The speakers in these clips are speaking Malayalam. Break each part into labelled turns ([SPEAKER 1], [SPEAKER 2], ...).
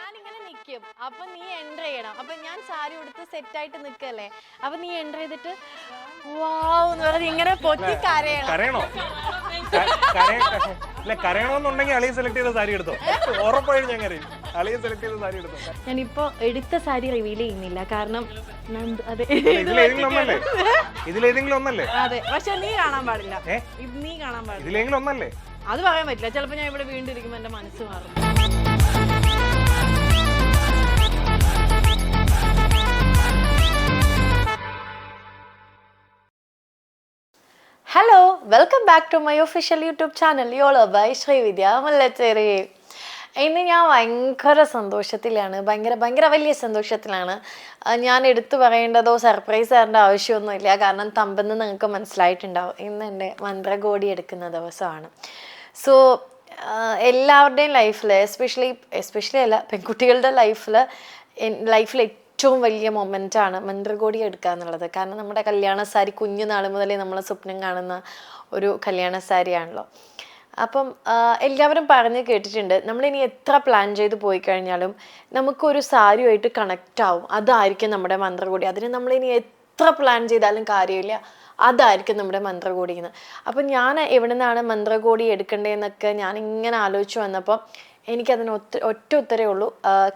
[SPEAKER 1] ഞാനിങ്ങനെ നിൽക്കും, അപ്പൊ നീ എൻ്റർ ചെയ്യണം. അപ്പൊ ഞാൻ സാരി ഉടുത്ത് സെറ്റായിട്ട് നിൽക്കല്ലേ, അപ്പൊ നീ എൻ്റർ ചെയ്തിട്ട് വാവ് എന്ന് പറഞ്ഞ് ഇങ്ങനെ പൊട്ടി കരയണം.
[SPEAKER 2] കരയണോ? കരയണോന്നുണ്ടെങ്കിൽ അളിയെ സെലക്ട് ചെയ്ത സാരി എടുത്തോ, ഉറപ്പായും ഞാൻ കരയും. അളിയെ സെലക്ട് ചെയ്ത സാരി എടുത്തോ.
[SPEAKER 1] ഞാനിപ്പോ എടുത്ത സാരി റിവീൽ ചെയ്യുന്നില്ല, കാരണം അതെ
[SPEAKER 2] ഇതിലേതെങ്കിലും ഒന്നല്ലേ?
[SPEAKER 1] അതെ, പക്ഷെ നീ കാണാൻ പാടില്ല, നീ കാണാൻ പാടില്ല.
[SPEAKER 2] ഇതിലെങ്കിലും ഒന്നല്ലേ?
[SPEAKER 1] അത് പറയാൻ പറ്റില്ല, ചിലപ്പോ ഞാൻ ഇവിടെ വീണ്ടും ഇരിക്കുമ്പോ എന്റെ മനസ്സ് മാറും. Hello, welcome back to my official YouTube channel YOLO by Sreevidya Mullachery. ഇന്ന് ഞാൻ ഭയങ്കര സന്തോഷത്തിലാണ്, ഭയങ്കര വലിയ സന്തോഷത്തിലാണ്. ഞാൻ എടുത്തു പറയേണ്ടതോ സർപ്രൈസ് തരേണ്ട ആവശ്യമൊന്നുമില്ല, കാരണം തമ്പെന്ന് നിങ്ങൾക്ക് മനസ്സിലായിട്ടുണ്ടാവും. ഇന്ന് എൻ്റെ മന്ത്രകോടി എടുക്കുന്ന ദിവസമാണ്. സോ എല്ലാവരുടെയും ലൈഫിൽ എസ്പെഷ്യലി അല്ല, പെൺകുട്ടികളുടെ ലൈഫിൽ ഏറ്റവും വലിയ മൊമെൻ്റാണ് മന്ത്രകോടി എടുക്കുക എന്നുള്ളത്. കാരണം നമ്മുടെ കല്യാണ സാരി കുഞ്ഞുനാൾ മുതലേ നമ്മൾ സ്വപ്നം കാണുന്ന ഒരു കല്യാണ സാരിയാണല്ലോ. അപ്പം എല്ലാവരും പറഞ്ഞ് കേട്ടിട്ടുണ്ട്, നമ്മളിനി എത്ര പ്ലാൻ ചെയ്ത് പോയി കഴിഞ്ഞാലും നമുക്കൊരു സാരിയുമായിട്ട് കണക്റ്റ് ആവും, അതായിരിക്കും നമ്മുടെ മന്ത്രകോടി. അതിന് നമ്മളിനി എത്ര പ്ലാൻ ചെയ്താലും കാര്യമില്ല, അതായിരിക്കും നമ്മുടെ മന്ത്രകോടിന്ന്. അപ്പം ഞാൻ എവിടെ നിന്നാണ് മന്ത്രകോടി എടുക്കേണ്ടതെന്നൊക്കെ ഞാൻ ഇങ്ങനെ ആലോചിച്ച് വന്നപ്പോൾ എനിക്കതിന് ഒറ്റ ഉത്തരേ ഉള്ളൂ,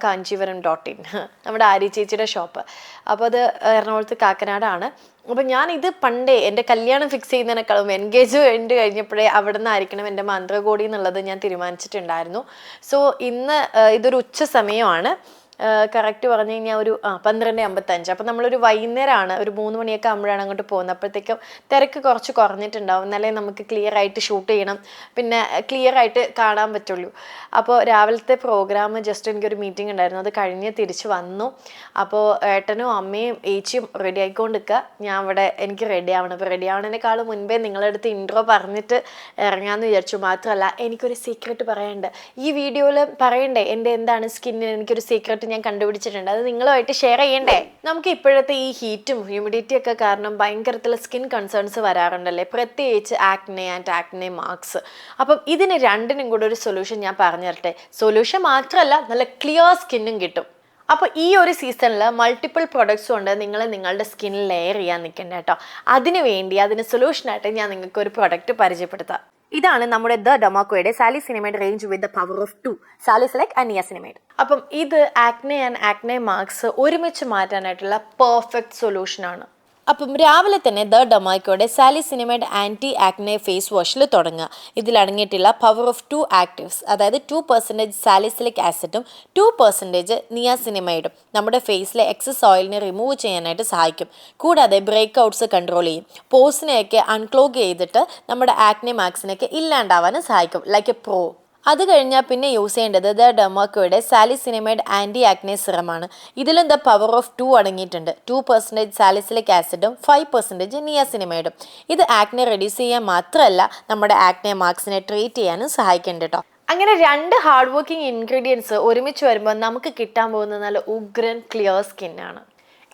[SPEAKER 1] കാഞ്ചീവരം.in, നമ്മുടെ ആര്യ ചേച്ചിയുടെ ഷോപ്പ്. അപ്പോൾ അത് എറണാകുളത്ത് കാക്കനാടാണ്. അപ്പം ഞാനിത് പണ്ടേ എൻ്റെ കല്യാണം ഫിക്സ് ചെയ്യുന്നതിനേക്കാളും എൻഗേജ്മെൻറ്റ് കഴിഞ്ഞപ്പോഴേ അവിടെ നിന്നായിരിക്കണം എൻ്റെ മന്ത്രകോടി എന്നുള്ളത് ഞാൻ തീരുമാനിച്ചിട്ടുണ്ടായിരുന്നു. സോ ഇന്ന് ഇതൊരു ഉച്ച സമയമാണ്, കറക്റ്റ് പറഞ്ഞു കഴിഞ്ഞാൽ ഒരു 12:55. അപ്പം നമ്മളൊരു വൈകുന്നേരമാണ്, ഒരു 3 മണിയൊക്കെ ആകുമ്പോഴാണ് അങ്ങോട്ട് പോകുന്നത്. അപ്പോഴത്തേക്കും തിരക്ക് കുറച്ച് കുറഞ്ഞിട്ടുണ്ടാവും, എന്നാലേ നമുക്ക് ക്ലിയർ ആയിട്ട് ഷൂട്ട് ചെയ്യണം, പിന്നെ ക്ലിയർ ആയിട്ട് കാണാൻ പറ്റുള്ളൂ. അപ്പോൾ രാവിലത്തെ പ്രോഗ്രാം ജസ്റ്റ് എനിക്കൊരു മീറ്റിംഗ് ഉണ്ടായിരുന്നു, അത് കഴിഞ്ഞ് തിരിച്ച് വന്നു. അപ്പോൾ ഏട്ടനും അമ്മയും ഏച്ചിയും റെഡി ആയിക്കൊണ്ടിരിക്കുക, ഞാൻ ഇവിടെ എനിക്ക് റെഡി ആവണം. അപ്പോൾ റെഡി ആവണേക്കാളും മുൻപേ നിങ്ങളുടെ അടുത്ത് ഇൻട്രോ പറഞ്ഞിട്ട് ഇറങ്ങാമെന്ന് വിചാരിച്ചു. മാത്രമല്ല എനിക്കൊരു സീക്രട്ട് പറയാനുണ്ട്, ഈ വീഡിയോയിൽ പറയണ്ടേ എൻ്റെ എന്താണ് സ്കിന്നിന് എനിക്കൊരു സീക്രട്ട് ഞാൻ കണ്ടുപിടിച്ചിട്ടുണ്ട്, അത് നിങ്ങളുമായിട്ട് ഷെയർ ചെയ്യണ്ടേ. നമുക്ക് ഇപ്പോഴത്തെ ഈ ഹീറ്റും ഹ്യൂമിഡിറ്റി ഒക്കെ കാരണം ഭയങ്കരത്തിലുള്ള സ്കിൻ കൺസേൺസ് വരാറുണ്ടല്ലേ, പ്രത്യേകിച്ച് ആക്നെ ആൻഡ് ആക്നെ മാർക്സ്. അപ്പം ഇതിന് രണ്ടിനും കൂടെ ഒരു സൊല്യൂഷൻ ഞാൻ പറഞ്ഞു തരട്ടെ. സൊല്യൂഷൻ മാത്രമല്ല, നല്ല ക്ലിയർ സ്കിന്നും കിട്ടും. അപ്പോൾ ഈ ഒരു സീസണിൽ മൾട്ടിപ്പിൾ പ്രൊഡക്ട്സ് കൊണ്ട് നിങ്ങളുടെ സ്കിന്നിൽ ലെയർ ചെയ്യാൻ നിൽക്കണ്ട കേട്ടോ. അതിന് സൊല്യൂഷനായിട്ട് ഞാൻ നിങ്ങൾക്ക് ഒരു പ്രൊഡക്റ്റ് പരിചയപ്പെടുത്താം. ഇതാണ് നമ്മുടെ ദ ഡെമാക്കോയുടെ salicinamide range with the power of 2 salicylic and niacinamide. അപ്പം ഇത് ആക്നെ ആൻഡ് ആക്നെ മാർക്സ് ഒരുമിച്ച് മാറ്റാനായിട്ടുള്ള പെർഫെക്റ്റ് സൊല്യൂഷനാണ്. അപ്പം രാവിലെ തന്നെ ദ ഡെമാക്കോയുടെ സാലിസിനിമൈഡ് ആൻറ്റി ആക്നെ ഫേസ് വാഷിൽ തുടങ്ങുക. ഇതിലടങ്ങിയിട്ടുള്ള പവർ ഓഫ് 2 ആക്റ്റീവ്സ്, അതായത് 2% സാലിസിലിക് ആസിഡും 2% നിയാസിനിമൈഡും നമ്മുടെ ഫേസിലെ എക്സസ് ഓയിലിനെ റിമൂവ് ചെയ്യാനായിട്ട് സഹായിക്കും. കൂടാതെ ബ്രേക്ക് ഔട്ട്സ് കൺട്രോൾ ചെയ്യും, പോസിനെയൊക്കെ അൺക്ലോഗ് ചെയ്തിട്ട് നമ്മുടെ ആക്നെ മാർക്സിനൊക്കെ ഇല്ലാണ്ടാവാനും സഹായിക്കും, ലൈക്ക് എ പ്രോ. അത് കഴിഞ്ഞാൽ പിന്നെ യൂസ് ചെയ്യേണ്ടത് ദ ഡെമാക്കോയുടെ സാലിസിനിമൈഡ് ആൻറ്റി ആക്നെ സിറമാണ്. ഇതിലും ദ പവർ ഓഫ് 2 അടങ്ങിയിട്ടുണ്ട്, 2% സാലിസിലിക് ആസിഡും 5% നിയാസിനിമൈഡും. ഇത് ആക്നെ റെഡ്യൂസ് ചെയ്യാൻ മാത്രമല്ല നമ്മുടെ ആക്നെ മാർക്സിനെ ട്രീറ്റ് ചെയ്യാനും സഹായിക്കുന്നുണ്ട് കേട്ടോ. അങ്ങനെ 2 ഹാർഡ് വർക്കിംഗ് ഇൻഗ്രീഡിയൻസ് ഒരുമിച്ച് വരുമ്പോൾ നമുക്ക് കിട്ടാൻ പോകുന്നത് നല്ല ഉഗ്രൻ ക്ലിയർ സ്കിന്നാണ്.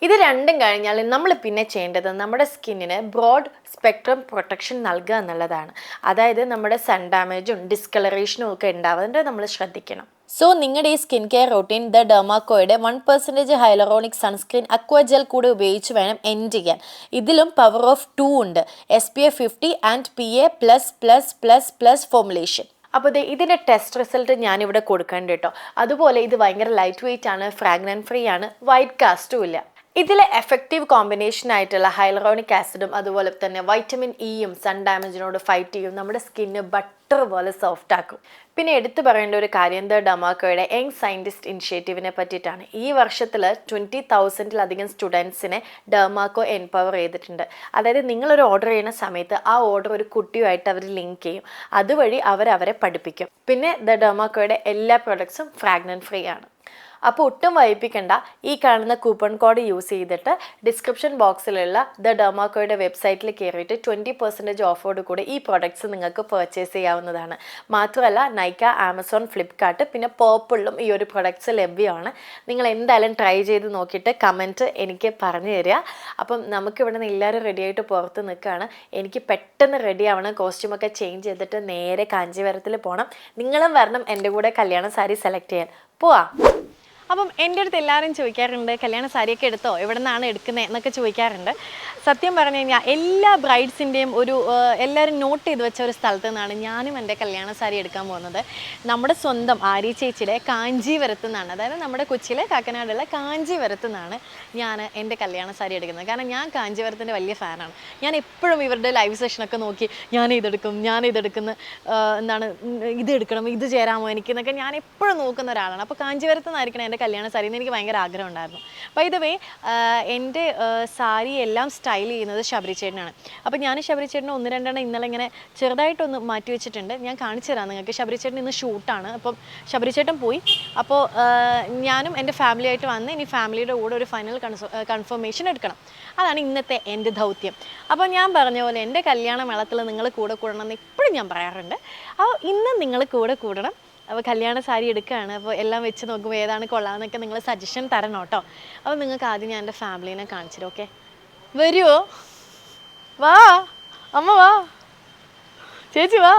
[SPEAKER 1] ഇത് രണ്ടും കഴിഞ്ഞാൽ നമ്മൾ പിന്നെ ചെയ്യേണ്ടത് നമ്മുടെ സ്കിന്നിന് ബ്രോഡ് സ്പെക്ട്രം പ്രൊട്ടക്ഷൻ നൽകുക എന്നുള്ളതാണ്. അതായത് നമ്മുടെ സൺ ഡാമേജും ഡിസ്കളറേഷനും ഒക്കെ ഉണ്ടാവാതെ നമ്മൾ ശ്രദ്ധിക്കണം. സോ നിങ്ങളുടെ ഈ സ്കിൻ കെയർ റൂട്ടീൻ ദ ഡെമാക്കോയുടെ 1% ഹൈലറോണിക് സൺസ്ക്രീൻ അക്വ ജെൽ കൂടെ ഉപയോഗിച്ച് വേണം എൻഡ് ചെയ്യാൻ. ഇതിലും പവർ ഓഫ് 2 ഉണ്ട്, SPF 50 ആൻഡ് PA++++ ഫോർമുലേഷൻ. അപ്പോൾ ഇതിൻ്റെ ടെസ്റ്റ് റിസൾട്ട് ഞാനിവിടെ കൊടുക്കേണ്ട കേട്ടോ. അതുപോലെ ഇത് ഭയങ്കര ലൈറ്റ് വെയിറ്റ് ആണ്, ഫ്രാഗ്രൻസ് ഫ്രീ ആണ്, വൈറ്റ് കാസ്റ്റും ഇല്ല. ഇതിലെ എഫക്റ്റീവ് കോമ്പിനേഷൻ ആയിട്ടുള്ള ഹൈലറോണിക് ആസിഡും അതുപോലെ തന്നെ വൈറ്റമിൻ ഇയും സൺ ഡാമേജിനോട് ഫൈറ്റ് ചെയ്യും, നമ്മുടെ സ്കിന്ന് ബട്ടർ പോലെ സോഫ്റ്റ് ആക്കും. പിന്നെ എടുത്തു പറയേണ്ട ഒരു കാര്യം ദ ഡെമാക്കോയുടെ യങ് സയൻറ്റിസ്റ്റ് ഇനിഷ്യേറ്റീവിനെ പറ്റിയിട്ടാണ്. ഈ വർഷത്തിൽ 20,000-ലധികം സ്റ്റുഡൻസിനെ ഡെമാക്കോ എംപവർ ചെയ്തിട്ടുണ്ട്. അതായത് നിങ്ങളൊരു ഓർഡർ ചെയ്യുന്ന സമയത്ത് ആ ഓർഡർ ഒരു കുട്ടിയുമായിട്ട് അവർ ലിങ്ക് ചെയ്യും, അതുവഴി അവരെ പഠിപ്പിക്കും. പിന്നെ ദ ഡെമാക്കോയുടെ എല്ലാ പ്രൊഡക്ട്സും ഫ്രാഗ്രൻസ് ഫ്രീ ആണ്. അപ്പോൾ ഒട്ടും വൈകിപ്പിക്കേണ്ട, ഈ കാണുന്ന കൂപ്പൺ കോഡ് യൂസ് ചെയ്തിട്ട് ഡിസ്ക്രിപ്ഷൻ ബോക്സിലുള്ള ദ ഡെമാക്കോയുടെ വെബ്സൈറ്റിൽ കയറിയിട്ട് 20% ഓഫോട് കൂടെ ഈ പ്രൊഡക്ട്സ് നിങ്ങൾക്ക് പർച്ചേസ് ചെയ്യാവുന്നതാണ്. മാത്രമല്ല നൈക്ക, ആമസോൺ, ഫ്ലിപ്കാർട്ട്, പിന്നെ പേർപ്പിളിലും ഈ ഒരു പ്രൊഡക്ട്സ് ലഭ്യമാണ്. നിങ്ങൾ എന്തായാലും ട്രൈ ചെയ്ത് നോക്കിയിട്ട് കമൻറ്റ് എനിക്ക് പറഞ്ഞു തരിക. അപ്പം നമുക്കിവിടെ നിന്ന് എല്ലാവരും റെഡിയായിട്ട് പുറത്ത് നിൽക്കുകയാണ്. എനിക്ക് പെട്ടെന്ന് റെഡി ആവണം, കോസ്റ്റ്യൂമൊക്കെ ചേഞ്ച് ചെയ്തിട്ട് നേരെ കാഞ്ചീപുരത്തിൽ പോകണം. നിങ്ങളും വരണം എൻ്റെ കൂടെ കല്യാണ സാരി സെലക്ട് ചെയ്യാൻ. പോവാം. അപ്പം എൻ്റെ അടുത്ത് എല്ലാവരും ചോദിക്കാറുണ്ട് കല്യാണ സാരിയൊക്കെ എടുത്തോ എവിടെ നിന്നാണ് എടുക്കുന്നത് എന്നൊക്കെ ചോദിക്കാറുണ്ട്. സത്യം പറഞ്ഞു കഴിഞ്ഞാൽ എല്ലാ ബ്രൈഡ്സിൻ്റെയും എല്ലാവരും നോട്ട് ചെയ്ത് വെച്ച ഒരു സ്ഥലത്ത് നിന്നാണ് ഞാനും എൻ്റെ കല്യാണ സാരി എടുക്കാൻ പോകുന്നത്. നമ്മുടെ സ്വന്തം ആര്യ ചേച്ചിയുടെ കാഞ്ചീപുരത്ത് നിന്നാണ്, അതായത് നമ്മുടെ കൊച്ചിയിലെ കാക്കനാടുള്ള കാഞ്ചീപുരത്ത് നിന്നാണ് ഞാൻ എൻ്റെ കല്യാണ സാരി എടുക്കുന്നത്. കാരണം ഞാൻ കാഞ്ചീപുരത്തിൻ്റെ വലിയ ഫാനാണ്. ഞാൻ എപ്പോഴും ഇവരുടെ ലൈവ് സെഷനൊക്കെ നോക്കി ഞാനിതെടുക്കുന്നു, ഇത് എടുക്കണം, ഇത് ചേരാമോ എനിക്ക് എന്നൊക്കെ ഞാൻ എപ്പോഴും നോക്കുന്ന ഒരാളാണ്. അപ്പോൾ കാഞ്ചീപുരത്ത് നിന്നായിരിക്കണം എൻ്റെ കല്യാണ സാരി എന്ന് എനിക്ക് ഭയങ്കര ആഗ്രഹം ഉണ്ടായിരുന്നു. ബൈ ദ വേ എൻ്റെ സാരി എല്ലാം സ്റ്റൈൽ ചെയ്യുന്നത് ശബരി ചേട്ടനാണ്. അപ്പോൾ ഞാൻ ശബരി ചേട്ടന് 1-2 ഇന്നലെ ഇങ്ങനെ ചെറുതായിട്ടൊന്ന് മാറ്റി വെച്ചിട്ടുണ്ട്, ഞാൻ കാണിച്ചു തരാം നിങ്ങൾക്ക്. ശബരി ചേട്ടൻ ഇന്ന് ഷൂട്ടാണ്, അപ്പം ശബരി ചേട്ടൻ പോയി. അപ്പോൾ ഞാനും എൻ്റെ ഫാമിലിയായിട്ട് വന്ന് ഇനി ഫാമിലിയുടെ കൂടെ ഒരു ഫൈനൽ കൺഫർമേഷൻ എടുക്കണം. അതാണ് ഇന്നത്തെ എൻ്റെ ദൗത്യം. അപ്പോൾ ഞാൻ പറഞ്ഞ പോലെ എൻ്റെ കല്യാണ മേളത്തിൽ നിങ്ങൾ കൂടെ കൂടണം എന്ന് എപ്പോഴും ഞാൻ പറയാറുണ്ട്. അപ്പോൾ ഇന്ന് നിങ്ങൾ കൂടെ കൂടണം. അപ്പോൾ കല്യാണ സാരി എടുക്കുകയാണ്, അപ്പോൾ എല്ലാം വെച്ച് നോക്കുമ്പോൾ ഏതാണ് കൊള്ളാമെന്നൊക്കെ നിങ്ങൾ സജഷൻ തരണം കേട്ടോ. അപ്പോൾ നിങ്ങൾക്ക് ആദ്യം ഞാൻ എൻ്റെ ഫാമിലീനെ കാണിച്ചിരും. ഓക്കെ, വരുമോ? വാ അമ്മ, വാ ചേച്ചി, വാ.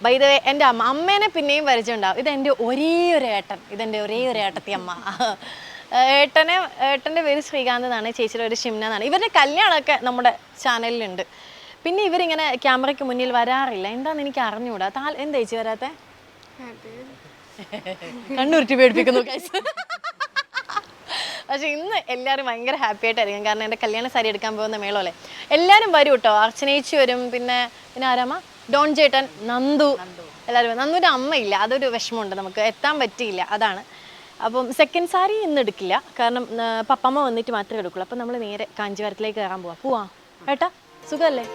[SPEAKER 1] ബൈ ദ വേ എൻ്റെ അമ്മേനെ പിന്നെയും പരിചയമുണ്ടാവും. ഇതെൻ്റെ ഒരേ ഒരു ഏട്ടത്തി അമ്മ. ഏട്ടൻ്റെ പേര് ശ്രീകാന്ത് എന്നാണ്, ചേച്ചിയുടെ പേര് ഷിംന എന്നാണ്. ഇവരുടെ കല്യാണമൊക്കെ നമ്മുടെ ചാനലിലുണ്ട്. പിന്നെ ഇവരിങ്ങനെ ക്യാമറയ്ക്ക് മുന്നിൽ വരാറില്ല, എന്താണെന്ന് എനിക്ക് അറിഞ്ഞുകൂടാ. എന്താ ചേച്ചി വരാത്തെ? കണ്ണുരുട്ടി പേടിപ്പിക്കുന്നു ഗൈസ്. പക്ഷെ ഇന്ന് എല്ലാവരും ഭയങ്കര ഹാപ്പി ആയിട്ടായിരിക്കും, കാരണം എൻ്റെ കല്യാണ സാരി എടുക്കാൻ പോകുന്ന മേളമല്ലേ. എല്ലാവരും വരും കേട്ടോ. അർച്ചനേച്ചി വരും, പിന്നെ ആരാമ, ഡോൺ ചേട്ടൻ, നന്ദു, എല്ലാവരും വരും. നന്ദുവിൻ്റെ അമ്മയില്ല, അതൊരു വിഷമമുണ്ട്, നമുക്ക് എത്താൻ പറ്റിയില്ല, അതാണ്. അപ്പം സെക്കൻഡ് സാരി ഇന്ന് എടുക്കില്ല, കാരണം പപ്പമ്മ വന്നിട്ട് മാത്രമേ എടുക്കുള്ളൂ. അപ്പം നമ്മൾ നേരെ കാഞ്ചീപുരത്തിലേക്ക് കയറാൻ പോവാം. ഏട്ടാ സുഖമല്ലേ?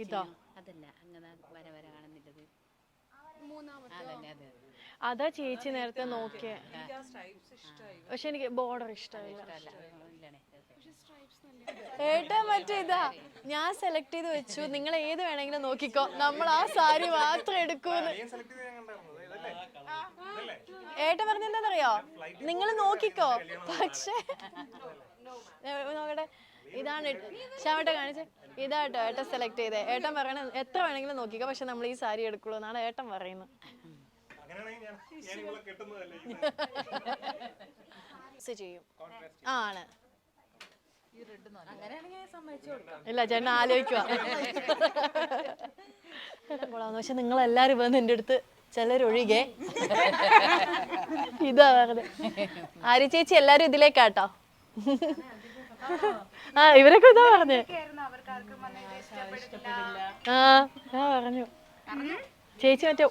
[SPEAKER 1] ഇതോ
[SPEAKER 3] അതല്ല അങ്ങനെ വര കാണുന്നില്ലത്.
[SPEAKER 1] അതാ ചേച്ചി നേരത്തെ നോക്കിയ, പക്ഷെ എനിക്ക് ബോർഡർ ഇഷ്ടമില്ല. ഏട്ടാ മറ്റേ ഇതാ ഞാൻ സെലക്ട് ചെയ്ത് വെച്ചു, നിങ്ങൾ ഏത് വേണമെങ്കിലും നോക്കിക്കോ, നമ്മൾ ആ സാരി മാത്രം എടുക്കൂന്ന്. ഏട്ട പറഞ്ഞെന്താന്നറിയോ, നിങ്ങൾ നോക്കിക്കോ, പക്ഷേ നോക്കട്ടെ, ഇതാണ് ശ്യാമേട്ട കാണിച്ചേ, ഇതാട്ടോ ഏട്ടൻ സെലക്ട് ചെയ്തേ. ഏട്ടൻ പറയണ എത്ര വേണമെങ്കിലും നോക്കിക്കോ, പക്ഷെ നമ്മൾ ഈ സാരി എടുക്കുള്ളൂ എന്നാണ് ഏട്ടൻ പറയുന്നത്. ചെയ്യും ആണ് ഇല്ല ചേട്ടൻ ആലോചിക്കുക. പക്ഷെ നിങ്ങൾ എല്ലാരും വന്ന് എൻ്റെ അടുത്ത് ചിലരൊഴികെ ഇതാ പറഞ്ഞത്. ആര്യ ചേച്ചി എല്ലാരും ഇതിലേക്കാട്ടോ. ആ ഇവരൊക്കെ ഇതാ പറഞ്ഞേ. ആ ഞാൻ പറഞ്ഞു ചേച്ചി മറ്റേ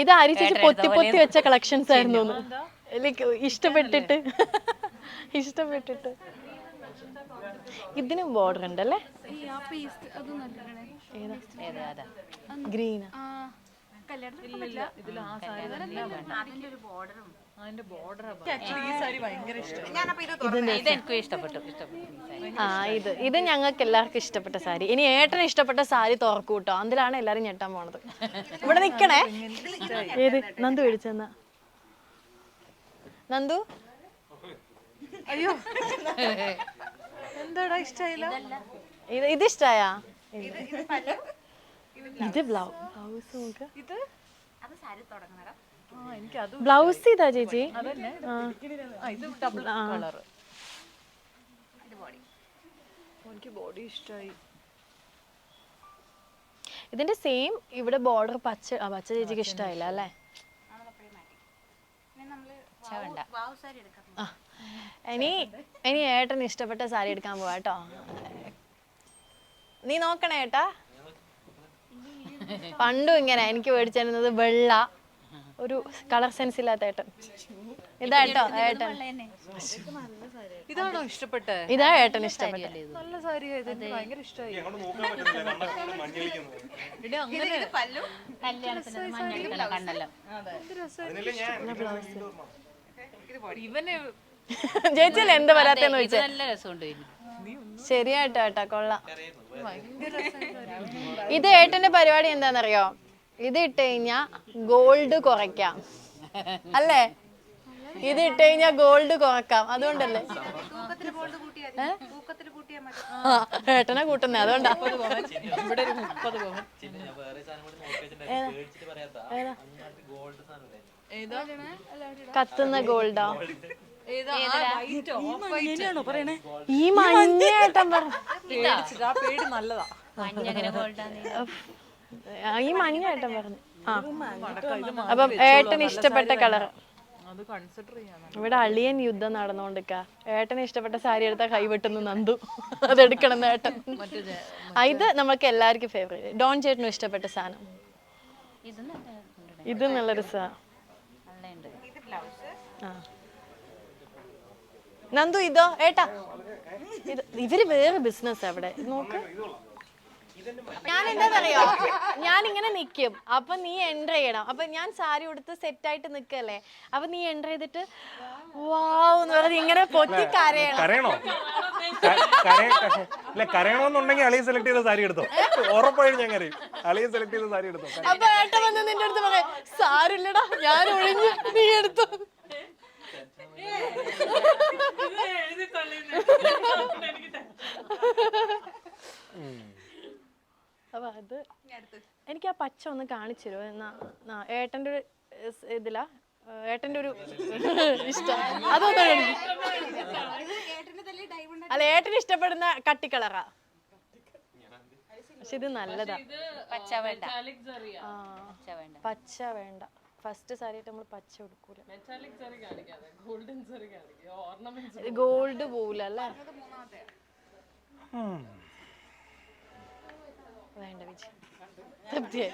[SPEAKER 1] ഇത് ആര്യ ചേച്ചി പൊത്തി പൊത്തി വെച്ച കളക്ഷൻസ് ആയിരുന്നു, ഇഷ്ടപ്പെട്ടിട്ട്. ഇതിനും ബോർഡർ ഉണ്ടല്ലേ, ഗ്രീനാ. ഇത് ഞങ്ങൾക്ക് എല്ലാവർക്കും ഇഷ്ടപ്പെട്ട സാരി. ഇനി ഏട്ടന് ഇഷ്ടപ്പെട്ട സാരി തുറക്കൂട്ടോ, അതിലാണ് എല്ലാരും ഞെട്ടാൻ പോണത്. ഇവിടെ നിക്കണേ. ഏത് നന്ദു മേടിച്ചെന്നാ? നന്ദു അയ്യോ എന്താടാ ഇഷ്ടായില്ല? ഇത് ഇഷ്ടായാ? ഇത് ബ്ലൗസ് നോക്ക്.
[SPEAKER 3] അത് സാരി തുടങ്ങുന്നതാ.
[SPEAKER 1] ബ്ലൗസ് ഇതാ ചേച്ചി. ഇതിന്റെ സെയിം ഇവിടെ ബോർഡർ പച്ച പച്ച ചേച്ചിക്ക് ഇഷ്ടമായില്ല അല്ലേ?
[SPEAKER 3] സാരി എടുക്കാം.
[SPEAKER 1] ഇനി ഏട്ടന് ഇഷ്ടപ്പെട്ട സാരി എടുക്കാൻ പോവാ കേട്ടോ. നീ നോക്കണേ ഏട്ടാ. പണ്ടും ഇങ്ങനെ എനിക്ക് മേടിച്ചിരുന്നത് വെള്ള, ഒരു കളർ സെൻസ് ഇല്ലാത്ത ഏട്ടൻ. ഇതാട്ടോ ഏട്ടൻ.
[SPEAKER 4] ഇതാണോ ഇഷ്ടപ്പെട്ടെ?
[SPEAKER 1] ഇതാ ഏട്ടൻ ഇഷ്ടപ്പെട്ട.
[SPEAKER 4] നല്ല സാരിയാ ഇത്, എനിക്ക് ഭയങ്കര ഇഷ്ടമായി.
[SPEAKER 3] കല്യാണത്തിന് മഞ്ഞ കണ്ണെല്ലാം
[SPEAKER 4] ഇവന്
[SPEAKER 1] ചേച്ചിയല്ലേ എന്താ വരാത്തെന്ന് ചോദിച്ചേ?
[SPEAKER 3] നല്ല രസമുണ്ട് ഇതിന്.
[SPEAKER 1] ശരിയാട്ടോ ഏട്ടാ, കൊള്ളാം. ഇത് ഏട്ടന്റെ പരിപാടി എന്താന്നറിയോ? ഇത് ഇട്ട് കഴിഞ്ഞാ ഗോൾഡ് കുറയ്ക്കാം അല്ലേ? ഇത് ഇട്ട് കഴിഞ്ഞാ ഗോൾഡ് കുറക്കാം, അതുകൊണ്ടല്ലേ ഏട്ടനെ കൂട്ടുന്നേ, അതുകൊണ്ടാ.
[SPEAKER 4] ഇവിടെ ഒരു 30 പവൻ. ഏതാ
[SPEAKER 1] കത്തുന്ന ഗോൾഡാ?
[SPEAKER 4] ഈ
[SPEAKER 1] ഈ മഞ്ഞ ഏട്ടൻ
[SPEAKER 4] പേടി നല്ലതാ.
[SPEAKER 3] മഞ്ഞങ്ങനെ ഗോൾഡാണ്.
[SPEAKER 1] ഈ മഞ്ഞ ഏട്ടൻ പറഞ്ഞു. ആ അപ്പം ഏട്ടന് ഇഷ്ടപ്പെട്ട കളർ.
[SPEAKER 4] അത് കൺസിഡർ ചെയ്യാനാ.
[SPEAKER 1] ഇവിടെ അളിയൻ യുദ്ധം നടന്നുകൊണ്ടിരിക്ക. ഏട്ടന് ഇഷ്ടപ്പെട്ട സാരി എടുത്താൽ കൈവെട്ടുന്നു നന്ദു, അതെടുക്കണം ഏട്ടൻ. ഇത് നമ്മൾക്ക് എല്ലാവർക്കും ഫേവറേറ്റ്. ഡോൺ ചേട്ടനും ഇഷ്ടപ്പെട്ട സാധനം
[SPEAKER 3] ഇത് നല്ല
[SPEAKER 1] ഇത് നല്ലൊരു
[SPEAKER 3] നല്ലുണ്ട്.
[SPEAKER 1] ആ നന്ദു ഇതോ ഏട്ടാ? ഇത് ഇവര് വേറെ ബിസിനസ് അവിടെ നോക്ക്. ഞാൻ എന്താന്നറിയോ, ഞാൻ ഇങ്ങനെ നിക്കും, അപ്പൊ നീ എൻ്റർ ചെയ്യണം. അപ്പൊ ഞാൻ സാരി ഉടുത്ത് സെറ്റ് ആയിട്ട് നിക്കല്ലേ, അപ്പൊ നീ എൻ്റർ ചെയ്തിട്ട് വാവ് എന്ന് പറഞ്ഞ് ഇങ്ങനെ പൊത്തി കരയണം.
[SPEAKER 2] കരയണോ? അല്ല, കരയണോന്നുണ്ടെങ്കിൽ അളിയെ സെലക്ട് ചെയ്ത സാരി എടുത്തോ. ഉറപ്പായും ഞാൻ കരയും. അളിയെ സെലക്ട് ചെയ്ത സാരി എടുത്തോ.
[SPEAKER 1] അപ്പൊ ഏട്ടൻ വന്ന് നിന്റെ അടുത്ത് പറയാം, സാരില്ലടാ ഞാൻ ഒഴിഞ്ഞു, നീ എടുത്തു. അപ്പൊ അത് എനിക്ക് ആ പച്ച ഒന്ന് കാണിച്ചു തരുമോ? എന്നാ ഏട്ടൻ്റെ ഒരു ഇതിലാ, ഏട്ടൻ്റെ ഒരു ഇഷ്ടം അതൊന്നും അല്ല, ഏട്ടന് ഇഷ്ടപ്പെടുന്ന കട്ടി കളറാ. പക്ഷെ ഇത് നല്ലതാ.
[SPEAKER 3] പച്ച വേണ്ട.
[SPEAKER 1] ആ പച്ച വേണ്ട. ഫസ്റ്റ് സാരിയായിട്ട് നമ്മൾ പച്ച കൊടുക്കൂല. ഗോൾഡ് പോവില്ല അല്ലേ? വേണ്ട വിജി.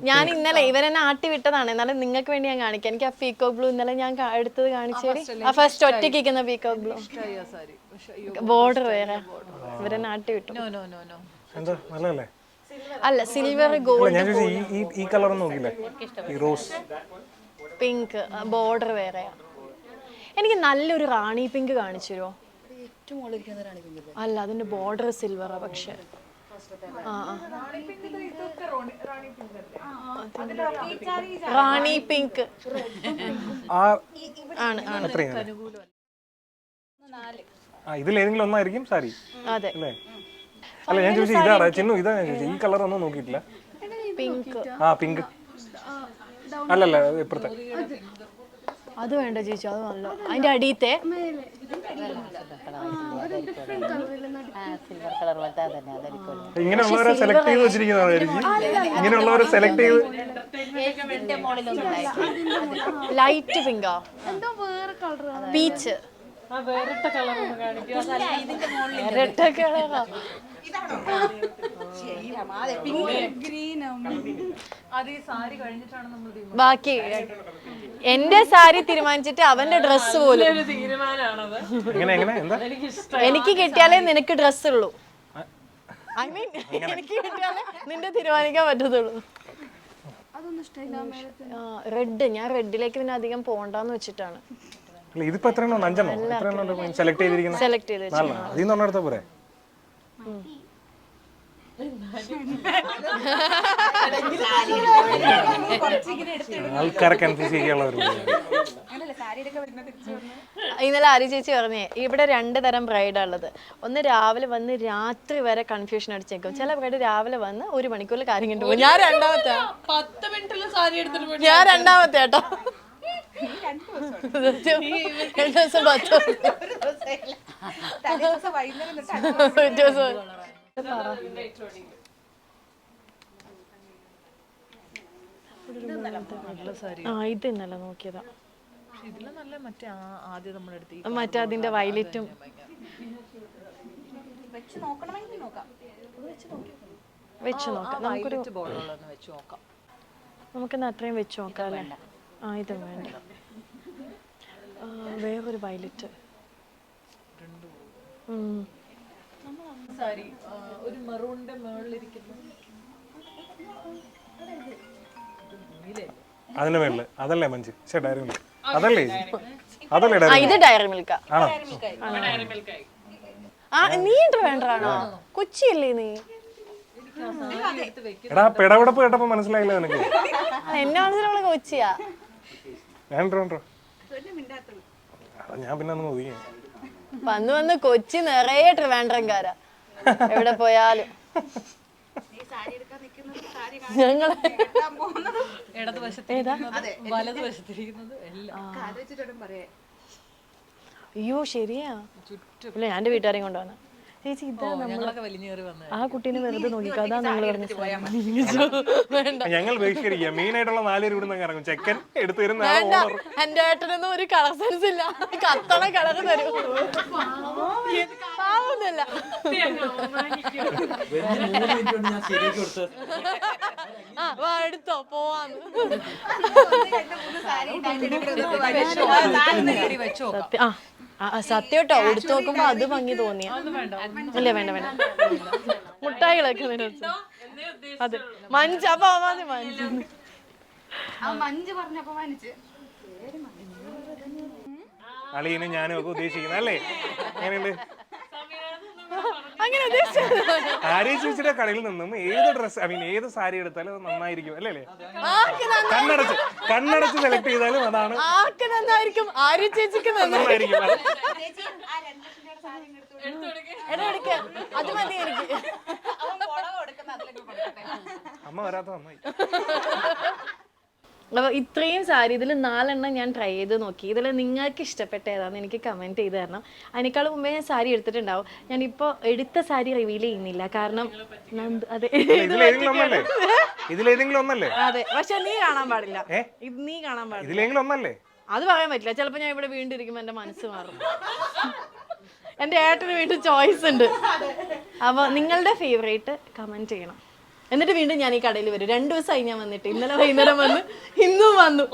[SPEAKER 1] ഞാൻ ഇന്നലെ ഇവരെന്നെ ആട്ടി വിട്ടതാണ്, എന്നാലും നിങ്ങൾക്ക് വേണ്ടി ഞാൻ കാണിക്കാം. എനിക്ക് ആ പീക്കോക്ക് ബ്ലൂ ഇന്നലെ ഞാൻ എടുത്തത് കാണിച്ചേരി. ആ ഫസ്റ്റ് ഒറ്റയ്ക്ക് ഇരിക്കുന്ന പീക്കോക്ക് ബ്ലൂ, ബോർഡർ വേറെ. ഇവരെന്നെ ആട്ടി വിട്ടു.
[SPEAKER 2] എന്താ നല്ലതല്ലേ?
[SPEAKER 1] അല്ല സിൽവർ ഗോൾഡ്.
[SPEAKER 2] ഞാൻ ഈ കളർ നോക്കില്ലേ, ഈ റോസ്
[SPEAKER 1] പിങ്ക് ബോർഡർ വേറെയാ. എനിക്ക് നല്ലൊരു റാണി പിങ്ക് കാണിച്ചു തരുമോ? അല്ല അതിന്റെ ബോർഡർ സിൽവറാ. പക്ഷെ റാണി പിങ്ക് ആണ്.
[SPEAKER 2] ഇതിലേതെങ്കിലും ഒന്നായിരിക്കും സാരി
[SPEAKER 1] അതെ
[SPEAKER 2] അല്ലേ? അല്ല ഞാൻ ചോദിച്ചത് ഇതാ ചിന്നു, ഇതാ ഞാൻ ചോദിച്ചത്. ഈ കളർ ഒന്നും നോക്കിയിട്ടില്ല.
[SPEAKER 1] പിങ്ക്.
[SPEAKER 2] ആ പിങ്ക് അല്ലല്ല, ഇപ്പുറത്തെ
[SPEAKER 1] അത് വേണ്ട ചേച്ചി, അത് നല്ല. അതിന്റെ അടിയത്തെ
[SPEAKER 3] സിൽവർ കളർ പോലത്തെ അതന്നെ, അതെടുക്കുള്ളൂ.
[SPEAKER 2] ഇങ്ങനെയുള്ളവരെ സെലക്ട് ചെയ്ത് വെച്ചിരിക്കുന്നതായിരിക്കും. ഇങ്ങനെയുള്ളവരെ സെലക്ട് ചെയ്ത്
[SPEAKER 1] ലൈറ്റ് പിങ്കോ പീച്ച് ഇരട്ട കളറാ. ബാക്കി എന്റെ സാരി തീരുമാനിച്ചിട്ട് അവന്റെ ഡ്രസ് പോലും എനിക്ക് കിട്ടിയാലേ നിനക്ക് ഡ്രസ് ഉള്ളൂ. ഐ മീൻ എനിക്ക് കിട്ടിയാലേ നിന്റെ തീരുമാനിക്കാൻ പറ്റത്തുള്ളൂ. റെഡ്, ഞാൻ റെഡിലേക്ക് പിന്നെ അധികം പോണ്ടെന്ന് വെച്ചിട്ടാണ്.
[SPEAKER 2] ഇതിപ്പോ എത്രയാണോ? 5 സെലക്ട് ചെയ്തിരിക്കുന്നത്.
[SPEAKER 1] സെലക്ട് ചെയ്ത്
[SPEAKER 2] അതിൽ നിന്ന് എടുത്താ പോരെ? ആൾക്കാരെ കൺഫ്യൂസ് ചെയ്യാനുള്ള ഒരു
[SPEAKER 1] ഇന്നലെ ആര്യ ചേച്ചി പറഞ്ഞേ ഇവിടെ 2 തരം ബ്രൈഡാ ഉള്ളത്. ഒന്ന് രാവിലെ വന്ന് രാത്രി വരെ കൺഫ്യൂഷൻ അടിച്ചേക്കും. ചില ബ്രൈഡ് രാവിലെ വന്ന് 1 മണിക്കൂറിൽ കാര്യം കണ്ടു പോകും. ഞാൻ രണ്ടാമത്തെ
[SPEAKER 4] 10 മിനിറ്റിൽ സാരി എടുത്തിട്ട്
[SPEAKER 1] ഞാൻ രണ്ടാമത്തെ കേട്ടോ. 2 ദിവസം 10 ഇത് ഇന്നലെ നോക്കിയതാ.
[SPEAKER 4] ഇതില് നല്ല മറ്റേ ആദ്യം നമ്മളെടുത്ത്
[SPEAKER 1] മറ്റേ അതിന്റെ വയലറ്റും വെച്ച് നോക്കാം. നമുക്കൊരു
[SPEAKER 4] ബോർഡുള്ളൊന്ന് വെച്ച് നോക്കാം.
[SPEAKER 1] നമുക്കിന്ന് അത്രയും വെച്ച് നോക്കാം അല്ലേ? ഇത് വേണ്ട. വേറൊരു വയലറ്റ്
[SPEAKER 4] സാരി ഒരു മെറൂണിന്റെ മേളിലിരിക്കുന്നു.
[SPEAKER 2] അതിന്റെ മേളില് അതല്ലേ മഞ്ച് ഡയറി മിൽക്ക് അതല്ലേ അതല്ലേ ഡയറി
[SPEAKER 1] ഇത് ഡയറി മിൽക്കാ.
[SPEAKER 2] ആണോ?
[SPEAKER 1] നീ വേണ്ടാണോ? കൊച്ചിയല്ലേ നീ?
[SPEAKER 2] എടാ പിടപെടപ്പ് കേട്ടപ്പോ മനസ്സിലായില്ല നിനക്ക്?
[SPEAKER 1] എന്നെ മനസ്സിലുള്ള കൊച്ചിയാ.
[SPEAKER 2] വേണ്ടോ ഞാൻ പിന്നെ ഒന്ന് ഒതുങ്ങി.
[SPEAKER 1] വന്ന് കൊച്ചി നിറയെ ട്രിവാൻഡ്രംകാരാ എവിടെ പോയാലും. ഞങ്ങള്
[SPEAKER 4] വലതുവശത്തിരിക്കുന്നത് എല്ലാം
[SPEAKER 1] അയ്യോ ശരിയാ. ഇല്ല ഞാൻ എന്റെ വീട്ടുകാരെയും കൊണ്ടുവന്ന ചേച്ചി ഇതാ
[SPEAKER 4] ഞങ്ങളൊക്കെ വലിഞ്ഞേറി വന്നത്.
[SPEAKER 1] ആ കുട്ടീനെ വെറുതെ നോക്കിക്കോ. അതാ നിങ്ങൾ പറഞ്ഞ വേണ്ട
[SPEAKER 2] ഞങ്ങൾ ബഹിഷ്കരിക്കുക. മെയിൻ ആയിട്ടുള്ള 4 പേര് ഇവിടെ ഇറങ്ങും. ചെക്കൻ എടുത്തു തരുന്ന
[SPEAKER 1] വേണ്ട. എന്റെ ഏട്ടനൊന്നും ഒരു കളർ സെൻസ് ഇല്ല. കത്തണ കളർ തരും. പാവൊന്നുമല്ല. എടുത്തോ പോവാന്ന്. സത്യം കേട്ടോ. എടുത്തു നോക്കുമ്പോ അത് ഭംഗി തോന്നിയ. ഇല്ല വേണ്ട വേണ്ട. മുട്ടായികളൊക്കെ അതെ മഞ്ച്. അപ്പൊ മഞ്ച്
[SPEAKER 2] അളിയനും ഞാനും ഒക്കെ ഉദ്ദേശിക്കുന്നത് അല്ലേ? എങ്ങനെയുണ്ട്?
[SPEAKER 1] അങ്ങനെ ഉദ്ദേശിച്ചത്
[SPEAKER 2] ആര്യ ചേച്ചിയുടെ കടയിൽ നിന്നും ഏത് ഡ്രസ് ഏത് സാരി എടുത്താലും അത് നന്നായിരിക്കും അല്ലേ? കണ്ണടച്ച് സെലക്ട് ചെയ്താലും അതാണ്
[SPEAKER 1] ആർക്ക് നന്നായിരിക്കും. ആര്യ ചേച്ചിക്ക് നന്നായിരിക്കും. അത് മതി എനിക്ക്.
[SPEAKER 2] അമ്മ വരാത്ത നന്നായി.
[SPEAKER 1] അപ്പോൾ ഇത്രയും സാരി ഇതിൽ 4 എണ്ണം ഞാൻ ട്രൈ ചെയ്ത് നോക്കി. ഇതിൽ നിങ്ങൾക്ക് ഇഷ്ടപ്പെട്ട ഏതാണെന്ന് എനിക്ക് കമൻറ്റ് ചെയ്ത് തരണം. അതിനേക്കാളും മുമ്പേ ഞാൻ സാരി എടുത്തിട്ടുണ്ടാവും. ഞാനിപ്പോൾ എടുത്ത സാരി റിവീൽ ചെയ്യുന്നില്ല. കാരണം അതെ
[SPEAKER 2] ഇതിലേതെങ്കിലും ഒന്നല്ലേ?
[SPEAKER 1] അതെ പക്ഷെ നീ കാണാൻ പാടില്ല. ഇത് നീ കാണാൻ പാടില്ല.
[SPEAKER 2] ഇതിലെങ്കിലും ഒന്നല്ലേ?
[SPEAKER 1] അത് പറയാൻ പറ്റില്ല. ചിലപ്പോൾ ഞാൻ ഇവിടെ വീണ്ടും ഇരിക്കുമ്പോൾ എൻ്റെ മനസ്സ് മാറും. എൻ്റെ ഏട്ടന് വീണ്ടും ചോയ്സ് ഉണ്ട്. അപ്പോൾ നിങ്ങളുടെ ഫേവറേറ്റ് കമൻറ്റ് ചെയ്യണം. എന്നിട്ട് വീണ്ടും ഞാൻ ഈ കടയിൽ വരും. 2 ദിവസമായി ഞാൻ വന്നിട്ട്. ഇന്നലെ വൈകുന്നേരം വന്ന് ഇന്നും വന്നു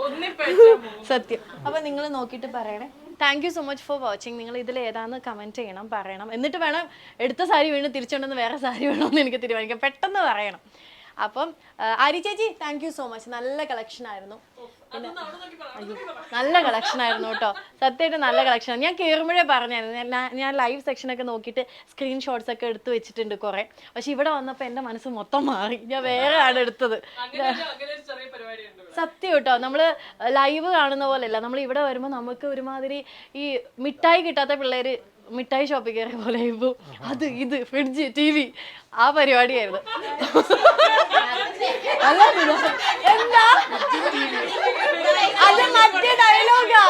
[SPEAKER 1] സത്യം. അപ്പോൾ നിങ്ങൾ നോക്കിയിട്ട് പറയണേ. Thank you so much for watching. നിങ്ങൾ ഇതിൽ ഏതാണെന്ന് കമൻറ്റ് ചെയ്യണം, പറയണം. എന്നിട്ട് വേണം എടുത്ത സാരി വീണ്ടും തിരിച്ചുകൊണ്ടെന്ന് വേറെ സാരി വേണമെന്ന് എനിക്ക് തീരുമാനിക്കാം. പെട്ടെന്ന് പറയണം. അപ്പം ആര്യ ചേച്ചി താങ്ക് യു സോ മച്ച്. നല്ല കളക്ഷൻ ആയിരുന്നു. പിന്നെ നല്ല കളക്ഷൻ ആയിരുന്നു കേട്ടോ. സത്യമായിട്ട് നല്ല കളക്ഷൻ. ഞാൻ കയറുമ്പോഴേ പറഞ്ഞായിരുന്നു. ഞാൻ ലൈവ് സെക്ഷനൊക്കെ നോക്കിയിട്ട് സ്ക്രീൻഷോട്ട്സ് ഒക്കെ എടുത്ത് വെച്ചിട്ടുണ്ട് കുറേ. പക്ഷെ ഇവിടെ വന്നപ്പോൾ എൻ്റെ മനസ്സ് മൊത്തം മാറി. ഞാൻ വേറെ ആണ് എടുത്തത്. സത്യം കേട്ടോ. നമ്മൾ ലൈവ് കാണുന്ന പോലെയല്ല. നമ്മൾ ഇവിടെ വരുമ്പോൾ നമുക്ക് ഒരുമാതിരി ഈ മിഠായി കിട്ടാത്ത പിള്ളേർ മിഠായി ഷോപ്പിൽ കയറിയ പോലെ ഇപ്പോൾ അത് ഇത് ഫ്രിഡ്ജ് TV ആ പരിപാടിയായിരുന്നു. എന്താ അത് മറ്റേ ഡയലോഗാ.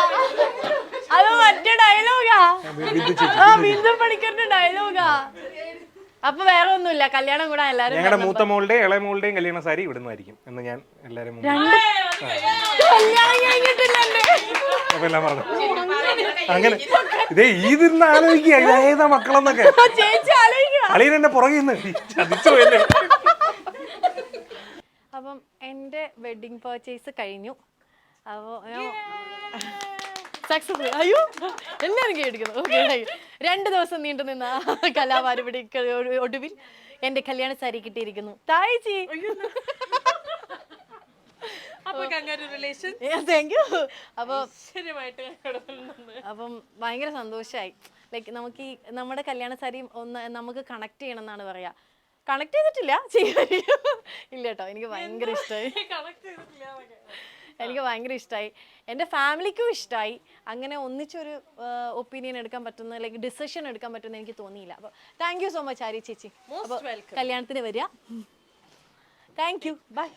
[SPEAKER 1] ബിന്ദു പണിക്കറിന്റെ ഡയലോഗാ. അപ്പൊ വേറെ ഒന്നുമില്ല. കല്യാണം കൂടാ എല്ലാരും.
[SPEAKER 2] ഞങ്ങളുടെ മൂത്ത മോളുടെയും ഇളയ മോളുടെയും കല്യാണ സാരി ഇവിടുന്നായിരിക്കും എന്ന് ഞാൻ എല്ലാരും
[SPEAKER 1] കല്യാണം കഴിഞ്ഞിട്ടില്ല.
[SPEAKER 2] എല്ലാം പറഞ്ഞു. അങ്ങനെ ഇതേ ഇതിന്ന് ആലോചിക്കുക ഏതാ മക്കളെന്നൊക്കെ.
[SPEAKER 1] ചേച്ചി ആലോചിക്കുക.
[SPEAKER 2] അളിയനെ പുറകെ ചതിച്ചു പോയല്ലേ.
[SPEAKER 1] അപ്പം എൻ്റെ വെഡിങ് പർച്ചേസ് കഴിഞ്ഞു. അപ്പോൾ സക്സസ്ഫുൾ. അയ്യോ എല്ലാവരും കേട്ടിരിക്കുന്നു. ഓക്കെ 2 ദിവസം നീണ്ടു നിന്ന കലാപരിപാടി ഒടുവിൽ എൻ്റെ കല്യാണ സാരി കിട്ടിയിരിക്കുന്നു. തായ്ച്ചി താങ്ക് യു. അപ്പം ഭയങ്കര സന്തോഷമായി. ലൈക്ക് നമുക്ക് ഈ നമ്മുടെ കല്യാണ സാരിയും ഒന്ന് നമുക്ക് കണക്ട് ചെയ്യണം എന്നാണ് പറയാ. കണക്ട് ചെയ്തിട്ടില്ല ചെയ്യായിരിക്കും. ഇല്ല കേട്ടോ, എനിക്ക് ഭയങ്കര ഇഷ്ടമായി. എനിക്ക് ഭയങ്കര ഇഷ്ടമായി, എൻ്റെ ഫാമിലിക്കും ഇഷ്ടമായി. അങ്ങനെ ഒന്നിച്ചൊരു ഒപ്പീനിയൻ എടുക്കാൻ പറ്റുന്ന, ലൈക്ക് ഡിസിഷൻ എടുക്കാൻ പറ്റുന്ന എനിക്ക് തോന്നിയില്ല. അപ്പോൾ thank you so much Arya ചേച്ചി. അപ്പോൾ കല്യാണത്തിന് വരിക. Thank you, by.